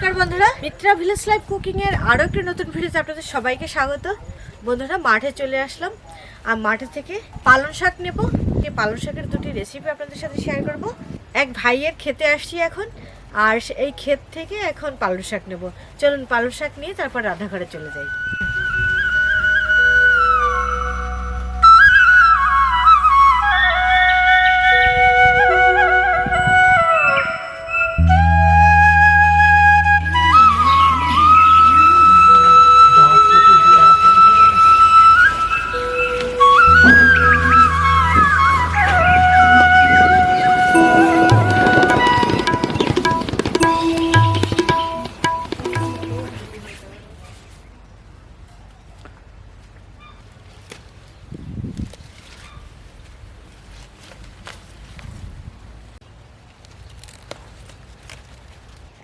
নমস্কার বন্ধুরা, Mitra village life cooking এর আরো একটা নতুন ভিডিওতে আপনাদের সবাইকে স্বাগত। বন্ধুরা, মাঠে চলে আসলাম আর মাঠে থেকে পালং শাক নেব। এই পালং শাকের দুটি রেসিপি আপনাদের সাথে শেয়ার করব। এক ভাইয়ের খেতে আসছি এখন, আর এই ক্ষেত থেকে এখন পালং শাক নেব। চলুন পালং শাক নিয়ে তারপর রান্নাঘরে চলে যাই।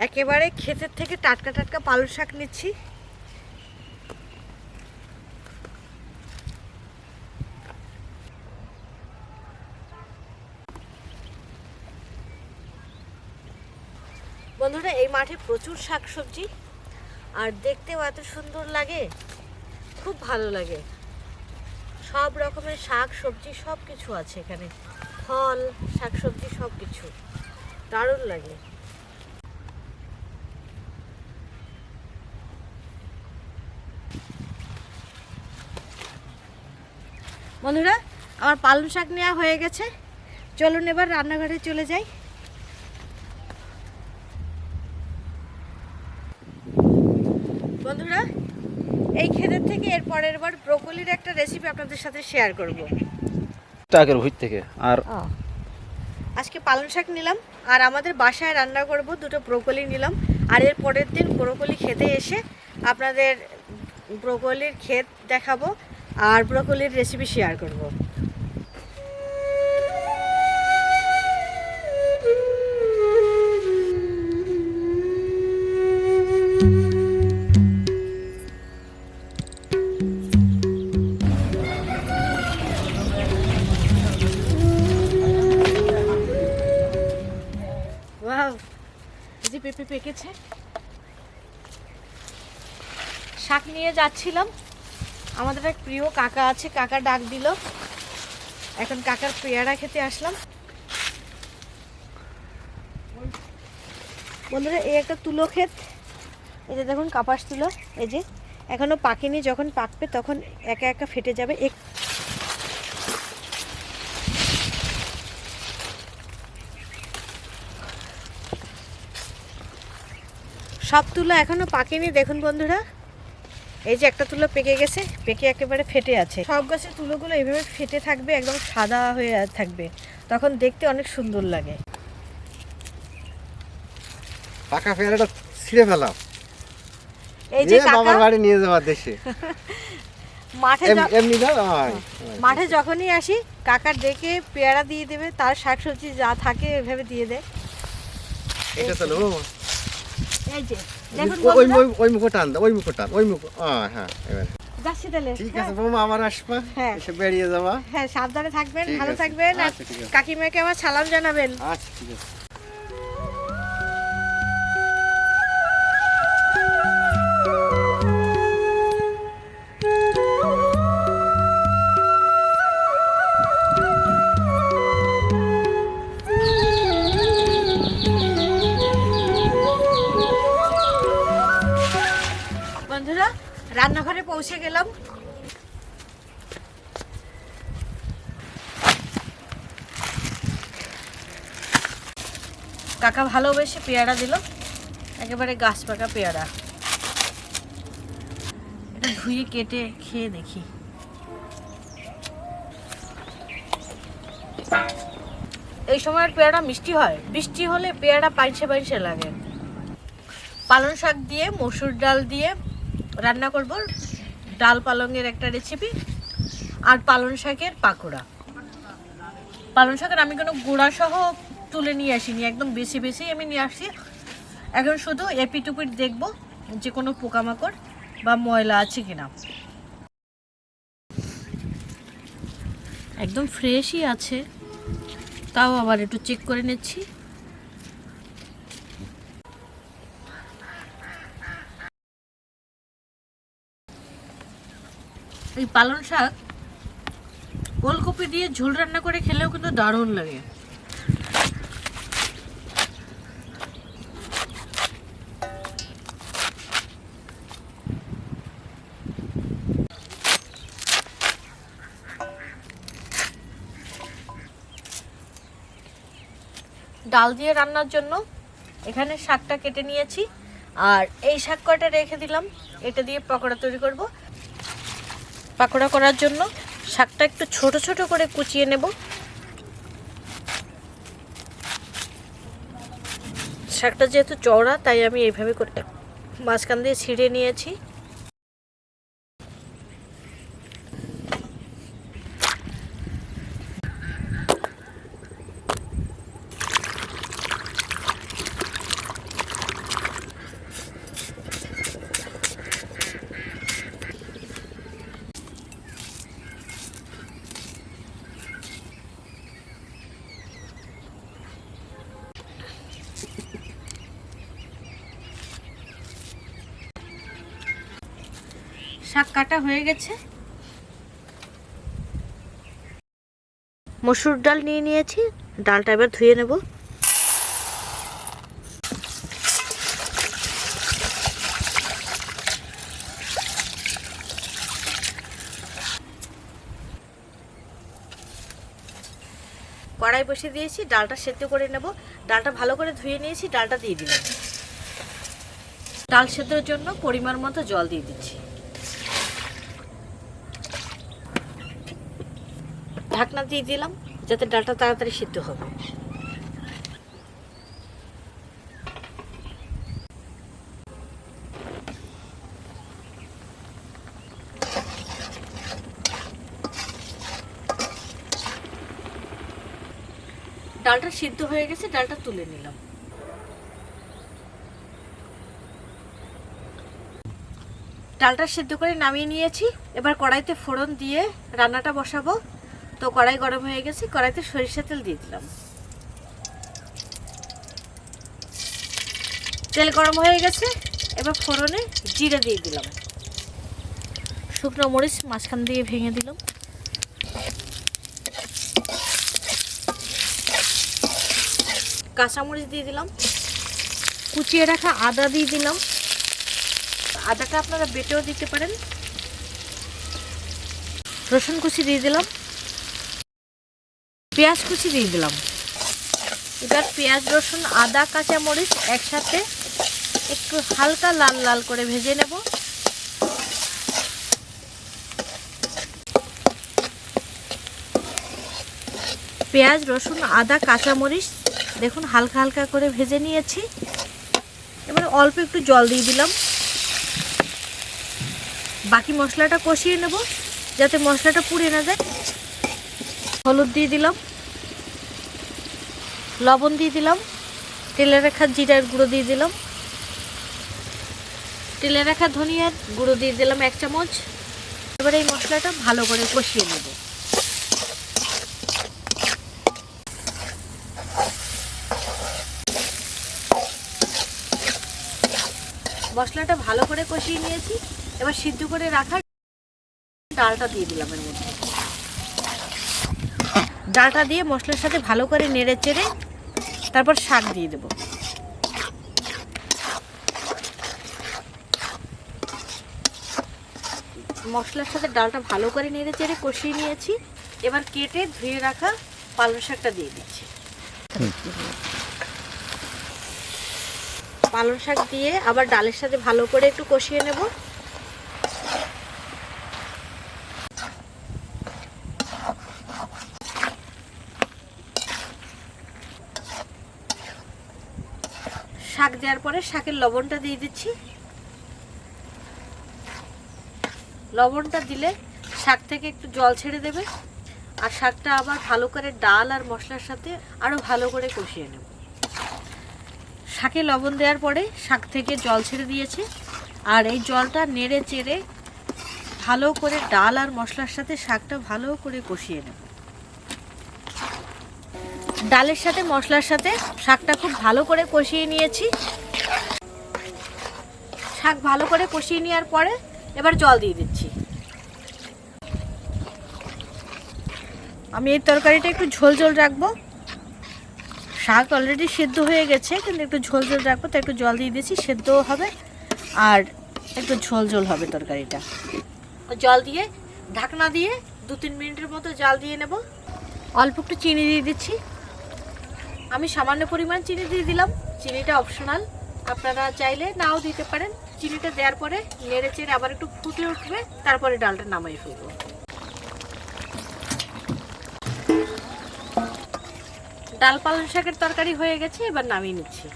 একেবারে ক্ষেতের থেকে টাটকা টাটকা পালং শাক নিচ্ছি। বন্ধুরা, এই মাঠে প্রচুর শাকসবজি, আর দেখতেও এত সুন্দর লাগে, খুব ভালো লাগে। সব রকমের শাক সবজি সব কিছু আছে এখানে, ফল শাকসবজি সব কিছু দারুণ লাগে। বন্ধুরা, আমার পালং শাক নেওয়া হয়ে গেছে, চলুন এবার রান্নাঘরে চলে যাই। বন্ধুরা, এই ক্ষেতের থেকে এর পরের বার ব্রোকলির একটা রেসিপি আপনাদের সাথে শেয়ার করব। টাকের ভুঁই থেকে আর আজকে পালং শাক নিলাম, আর আমাদের বাসায় রান্না করব দুটো ব্রোকলি নিলাম। আর এর পরের দিন ব্রোকলি খেতে এসে আপনাদের ব্রোকলির ক্ষেত দেখাবো আর ব্রোকলির রেসিপি শেয়ার করব। ওয়াও, এই যে পেঁপে পেকেছে। শাক নিয়ে যাচ্ছিলাম, আমাদের এক প্রিয় কাকা আছে, কাকা ডাক দিল, এখন কাকার পেয়ারা খেতে আসলাম। বন্ধুরা, এই একটা তুলো ক্ষেত, এই যে দেখুন কাপাস তুলো, এই যে এখনো পাকেনি, যখন পাকবে তখন একা একা ফেটে যাবে। সব তুলো এখনো পাকেনি, দেখুন বন্ধুরা, এই যে একটা তুলো পেকে গেছে, পেকে একেবারে ফেটে আছে। সব গাছের তুলোগুলো এইভাবে ফেটে থাকবে, একদম সাদা হয়ে থাকবে, তখন দেখতে অনেক সুন্দর লাগে। পাকা পেয়ারাটা ছিঁড়ে ফেলাম, এই যে বাবার বাড়ি নিয়ে যাওয়ার দেশে মাঠে যখনই আসি কাকা ডেকে পেয়ারা দিয়ে দেবে, তার শাকসবজি যা থাকে এভাবে দিয়ে দেয়। এটা চলো, এই যে দেখুন ওই মুখো টান দাও, ওই মুখো টান, ওই মুখো। হ্যাঁ, এবার যাচ্ছি তাহলে। ঠিক আছে বৌমা, আবার আসবা, এসে বেরিয়ে যাবা। হ্যাঁ, সাবধানে থাকবেন, ভালো থাকবেন, আর কাকিমাকে আমার সালাম জানাবেন। আচ্ছা, ঠিক আছে। বন্ধুরা, রান্নাঘরে পৌঁছে গেলাম। কাকা ভালোবেসে পেয়ারা দিল, একেবারে গাছ পাকা পেয়ারা। এটা ধুয়ে কেটে খেয়ে দেখি। এই সময়ের পেয়ারা মিষ্টি হয়, বৃষ্টি হলে পেয়ারা পাইছে পাইছে লাগে। পালং শাক দিয়ে মসুর ডাল দিয়ে রান্না করব, ডাল পালংয়ের একটা রেসিপি, আর পালং শাকের পাকোড়া। পালং শাকের আমি কোনো গুঁড়া সহ তুলে নিয়ে আসিনি, একদম বেশি বেশি আমি নিয়ে আসছি। এখন শুধু এপিটুপিট দেখবো যে কোনো পোকামাকড় বা ময়লা আছে কিনা। একদম ফ্রেশই আছে, তাও আবার একটু চেক করে নিচ্ছি। এই পালং শাক ওলকপি দিয়ে ঝোল রান্না করে খেলেও কিন্তু দারুণ লাগে। ডাল দিয়ে রান্নার জন্য এখানে শাকটা কেটে নিয়েছি, আর এই শাক কটা রেখে দিলাম। এটা দিয়ে পকোড়া তৈরি করব। পকোড়া করার জন্য শাকটা একটু ছোট ছোট করে কুচিয়ে নেব। শাকটা যেহেতু চওড়া তাই আমি এইভাবে করে মাঝখান দিয়ে ছিঁড়ে নিয়েছি। শাক কাটা হয়ে গেছে। মসুর ডাল নিয়ে নিয়েছি, ডালটা এবার ধুয়ে নেব। কড়াই বসিয়ে দিয়েছি, ডালটা সেদ্ধ করে নেব। ডালটা ভালো করে ধুয়ে নিয়েছি, ডালটা দিয়ে দিলাম। ডাল সেদ্ধর জন্য পরিমাণ মতো জল দিয়ে দিচ্ছি। ঢাকনা দিয়ে দিলাম যাতে ডালটা তাড়াতাড়ি সিদ্ধ হবে। ডালটা সিদ্ধ হয়ে গেছে, ডালটা তুলে নিলাম। ডালটা সিদ্ধ করে নামিয়ে নিয়েছি। এবার কড়াইতে ফোড়ন দিয়ে রান্নাটা বসাবো। তো কড়াই গরম হয়ে গেছে, কড়াইতে সরিষা তেল দিয়ে দিলাম। তেল গরম হয়ে গেছে, এবার ফোড়নে জিরে দিয়ে দিলাম। শুকনো মরিচ মাঝখান দিয়ে ভেঙে দিলাম। কাঁচামরিচ দিয়ে দিলাম। কুচিয়ে রাখা আদা দিয়ে দিলাম। আদাটা আপনারা বেটেও দিতে পারেন। রসুন কুচি দিয়ে দিলাম। পেঁয়াজ কুচি দিয়ে দিলাম। এবার পেঁয়াজ, রসুন, আদা, কাঁচামরিচ একসাথে একটু হালকা লাল লাল করে ভেজে নেব। পেঁয়াজ, রসুন, আদা, কাঁচামরিচ দেখুন হালকা হালকা করে ভেজে নিয়েছি। এবার অল্প একটু জল দিয়ে দিলাম। বাকি মশলাটা কষিয়ে নেব যাতে মশলাটা পুড়ে না যায়। হলুদ দিয়ে দিলাম, লবণ দিয়ে দিলাম, তেলে রাখা জিরার গুঁড়ো দিয়ে দিলাম, তেলে রাখা ধনিয়ার গুঁড়ো দিয়ে দিলাম 1 চামচ। এবার এই মশলাটা ভালো করে কষিয়ে নেব। মশলাটা ভালো করে কষিয়ে নিয়েছি। এবার সিদ্ধ করে রাখা ডালটা দিয়ে দিলাম এর মধ্যে। ডালটা দিয়ে মশলার সাথে ভালো করে নেড়ে চেড়ে তারপর শাক দিয়ে দেব। মশলার সাথে ডালটা ভালো করে নেড়ে চেড়ে কষিয়ে নিয়েছি। এবার কেটে ধুয়ে রাখা পালং শাকটা দিয়ে দিচ্ছি। পালং শাক দিয়ে আবার ডালের সাথে ভালো করে একটু কষিয়ে নেব। শাক দেওয়ার পরে শাকের লবণটা দিয়ে দিচ্ছি। লবণটা দিলে শাক থেকে একটু জল ছেড়ে দেবে, আর শাকটা আবার ভালো করে ডাল আর মশলার সাথে আরো ভালো করে কষিয়ে নেব। শাকে লবণ দেওয়ার পরে শাক থেকে জল ছেড়ে দিয়েছে, আর এই জলটা নেড়ে চেড়ে ভালো করে ডাল আর মশলার সাথে শাকটা ভালো করে কষিয়ে নেব। ডালের সাথে মশলার সাথে শাকটা খুব ভালো করে কষিয়ে নিয়েছি। শাক ভালো করে কষিয়ে নেওয়ার পরে এবার জল দিয়ে দিচ্ছি। আমি এই তরকারিটা একটু ঝোল ঝোল রাখবো। শাক অলরেডি সেদ্ধ হয়ে গেছে, কিন্তু একটু ঝোল ঝোল রাখবো, তো একটু জল দিয়ে দিয়েছি, সেদ্ধও হবে আর একটু ঝোল ঝোল হবে তরকারিটা। জল দিয়ে ঢাকনা দিয়ে 2-3 মিনিটের মতো জাল দিয়ে নেব। অল্প একটু চিনি দিয়ে দিচ্ছি, আমি সামান্য পরিমাণ চিনি দিয়ে দিলাম। চিনিটা অপশনাল, আপনারা চাইলে নাও দিতে পারেন। চিনিটা দেওয়ার পরে নেড়ে চেড়ে আবার একটু ফুটে উঠবে, তারপরে ডালটা নামাই ফেলবো। ডাল পালং শাকের তরকারি হয়ে গেছে, এবার নামিয়ে নিচ্ছি।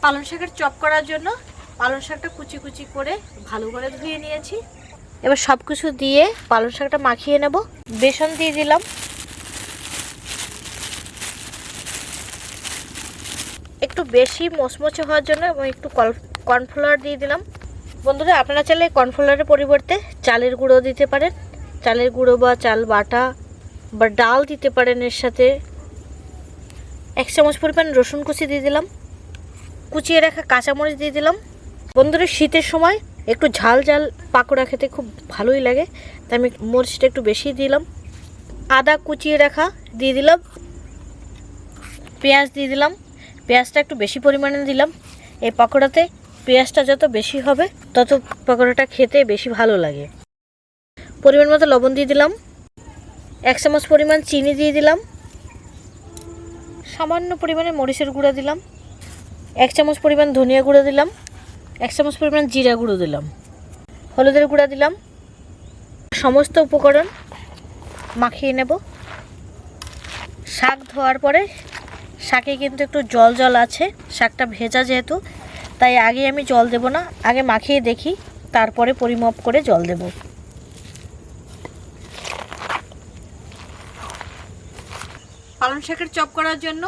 পালং শাকের চপ করার জন্য পালং শাকটা কুচি কুচি করে ভালো করে ধুয়ে নিয়েছি। এবার সব কিছু দিয়ে পালং শাকটা মাখিয়ে নেব। বেসন দিয়ে দিলাম, একটু বেশি মচমচে হওয়ার জন্য এবং একটু কর্নফ্লাওয়ার দিয়ে দিলাম। বন্ধুরা, আপনারা চাইলে কর্নফ্লাওয়ারের পরিবর্তে চালের গুঁড়ো দিতে পারেন, চালের গুঁড়ো বা চাল বাটা বা ডাল দিতে পারেন। এর সাথে 1 চামচ পরিমাণ রসুন কুচি দিয়ে দিলাম, কুচিয়ে রাখা কাঁচামরিচ দিয়ে দিলাম। বন্ধুরা, শীতের সময় একটু ঝাল ঝাল পাকোড়া খেতে খুব ভালোই লাগে, তাই আমি মরিচটা একটু বেশি দিলাম। আদা কুচিয়ে রাখা দিয়ে দিলাম, পেঁয়াজ দিয়ে দিলাম, পেঁয়াজটা একটু বেশি পরিমাণে দিলাম। এই পাকোড়াতে পেঁয়াজটা যত বেশি হবে তত পাকোড়াটা খেতে বেশি ভালো লাগে। পরিমাণ মতো লবণ দিয়ে দিলাম, 1 চামচ পরিমাণ চিনি দিয়ে দিলাম, সামান্য পরিমাণে মরিচের গুঁড়া দিলাম, 1 চামচ পরিমাণ ধনিয়া গুঁড়ো দিলাম, 1 চামচ পরিমাণ জিরা গুঁড়ো দিলাম, হলুদের গুঁড়া দিলাম। সমস্ত উপকরণ মাখিয়ে নেব। শাক ধোয়ার পরে শাকে কিন্তু একটু জল জল আছে, শাকটা ভেজা যেহেতু, তাই আগে আমি জল দেব না, আগে মাখিয়ে দেখি, তারপরে পরিমাপ করে জল দেব। পালং শাকের চপ করার জন্য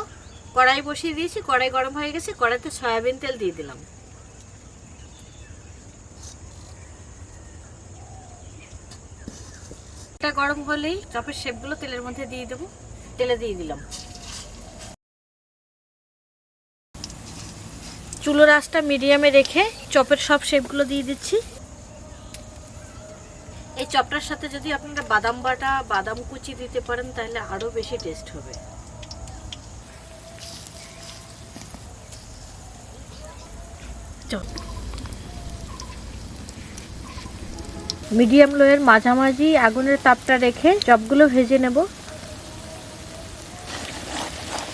কড়াই বসিয়ে দিয়েছি, কড়াই গরম হয়ে গেছে, কড়াইতে সয়াবিন তেল দিয়ে দিলাম। এটা গরম হলেই চপের শেপগুলো তেলের মধ্যে দিয়ে দেবো, তেলে দিয়ে দিলাম। চুলোর আঁচটা মিডিয়ামে রেখে চপের সব শেপগুলো দিয়ে দিচ্ছি। এই চপটার সাথে যদি আপনারা বাদাম বাটা, বাদাম কুচি দিতে পারেন তাহলে আরো বেশি টেস্ট হবে। মিডিয়াম লোয়ের মাঝামাঝি আগুনের তাপটা রেখে চপগুলো ভেজে নেব।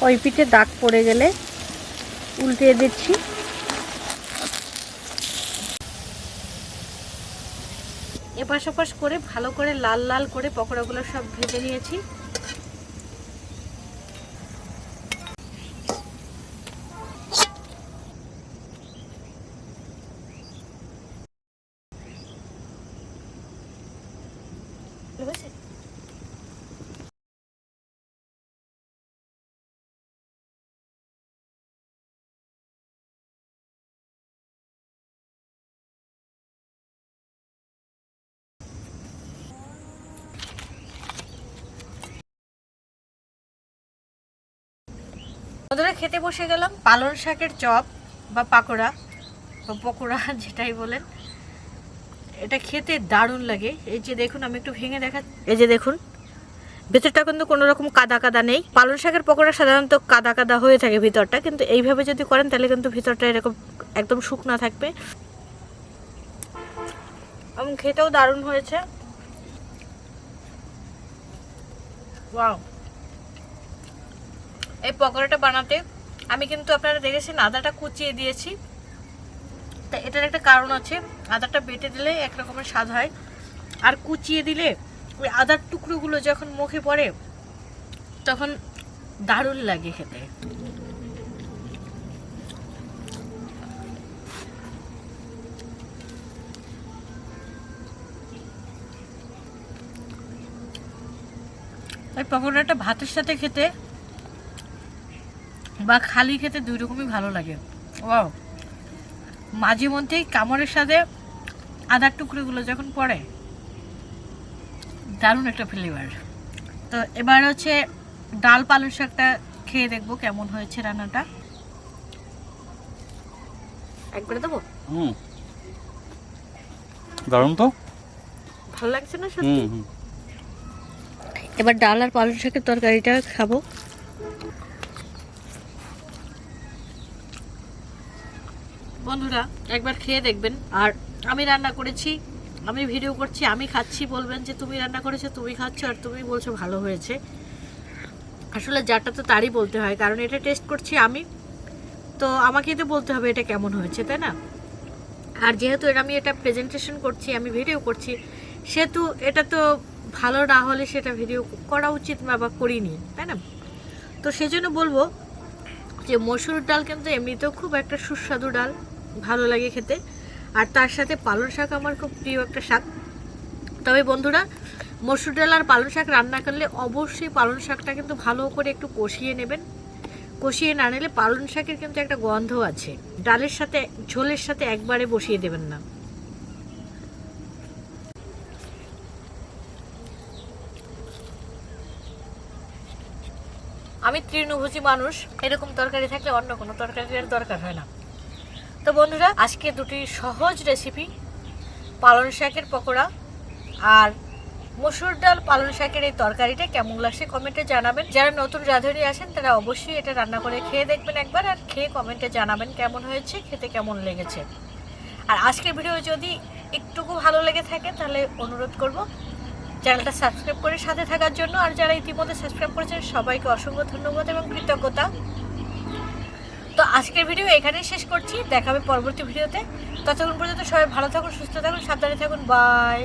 ওই পিঠে দাগ পড়ে গেলে উল্টে দিচ্ছি। এপাশ ওপাশ করে ভালো করে লাল লাল করে পকোড়াগুলো সব ভেজে নিয়েছি। বন্ধুরা, খেতে বসে গেলাম। পালং শাকের চপ বা পাকোড়া বা পকোড়া যেটাই বলেন, এটা খেতে দারুণ লাগে। এই যে দেখুন, আমি একটু ভেঙে দেখা, এই যে দেখুন ভেতরটা কিন্তু কোনো রকম কাদা কাদা নেই। পালং শাকের পকোড়া সাধারণত কাদা কাদা হয়ে থাকে ভিতরটা, কিন্তু এইভাবে যদি করেন তাহলে কিন্তু ভিতরটা এরকম একদম শুকনা থাকবে এবং খেতেও দারুণ হয়েছে। ওয়াও! এই পকোড়াটা বানাতে আমি কিন্তু, আপনারা দেখেছেন, আদাটা কুচিয়ে দিয়েছি। তা এটার একটা কারণ আছে, আদাটা বেটে দিলে এক রকমের স্বাদ হয়, আর কুচিয়ে দিলে ওই আদার টুকরোগুলো যখন মুখে পড়ে তখন দারুণ লাগে খেতে। এই পকোড়াটা ভাতের সাথে খেতে বা খালি খেতে দুই রকমই ভালো লাগে। ওয়াও! মাঝে মধ্যেই কামড়ের সাথে আদার টুকরোগুলো যখন পড়ে দারুণ একটা ফ্লেভার। তো এবার হচ্ছে ডাল পালং শাকটা খেয়ে দেখবো কেমন হয়েছে রান্নাটা। একবারে দেবো? দারুণ তো, ভালো লাগছে না সত্যি? এবার ডাল আর পালং শাকের তরকারিটা খাবো। বন্ধুরা একবার খেয়ে দেখবেন। আর আমি রান্না করেছি, আমি ভিডিও করছি, আমি খাচ্ছি, বলবেন যে তুমি রান্না করেছো, তুমি খাচ্ছ আর তুমি বলছো ভালো হয়েছে। আসলে যারটা তো তারই বলতে হয়, কারণ এটা টেস্ট করছি আমি, তো আমাকেই তো বলতে হবে এটা কেমন হয়েছে, তাই না? আর যেহেতু আমি এটা প্রেজেন্টেশন করছি, আমি ভিডিও করছি, সেহেতু এটা তো ভালো না হলে সেটা ভিডিও করা উচিত না বা করিনি, তাই না? তো সেজন্য বলবো যে মসুর ডাল কিন্তু এমনিতেও খুব একটা সুস্বাদু ডাল, ভালো লাগে খেতে। আর তার সাথে পালং শাক আমার খুব প্রিয় একটা শাক। তবে বন্ধুরা মসুর ডাল আর পালং শাক রান্না করলে অবশ্যই পালং শাকটা কিন্তু ভালো করে একটু কষিয়ে নেবেন। কষিয়ে না নিলে পালং শাকের কিন্তু একটা গন্ধ আছে, ডালের সাথে ঝোলের সাথে একবারে বসিয়ে দেবেন না। আমি তৃণভোজী মানুষ, এরকম তরকারি থাকলে অন্য কোনো তরকারির দরকার হয় না। তো বন্ধুরা আজকে দুটি সহজ রেসিপি, পালং শাকের পকোড়া আর মসুর ডাল পালং শাকের এই তরকারিটা কেমন লাগছে কমেন্টে জানাবেন। যারা নতুন রাঁধুনি আছেন তারা অবশ্যই এটা রান্না করে খেয়ে দেখবেন একবার, আর খেয়ে কমেন্টে জানাবেন কেমন হয়েছে, খেতে কেমন লেগেছে। আর আজকের ভিডিও যদি একটুকু ভালো লেগে থাকে তাহলে অনুরোধ করব চ্যানেলটা সাবস্ক্রাইব করে সাথে থাকার জন্য। আর যারা ইতিমধ্যে সাবস্ক্রাইব করেছেন সবাইকে অসংখ্য ধন্যবাদ এবং কৃতজ্ঞতা। তো আজকের ভিডিও এখানেই শেষ করছি, দেখা হবে পরবর্তী ভিডিওতে। ততক্ষণ পর্যন্ত সবাই ভালো থাকুন, সুস্থ থাকুন, সাবধানে থাকুন, বাই।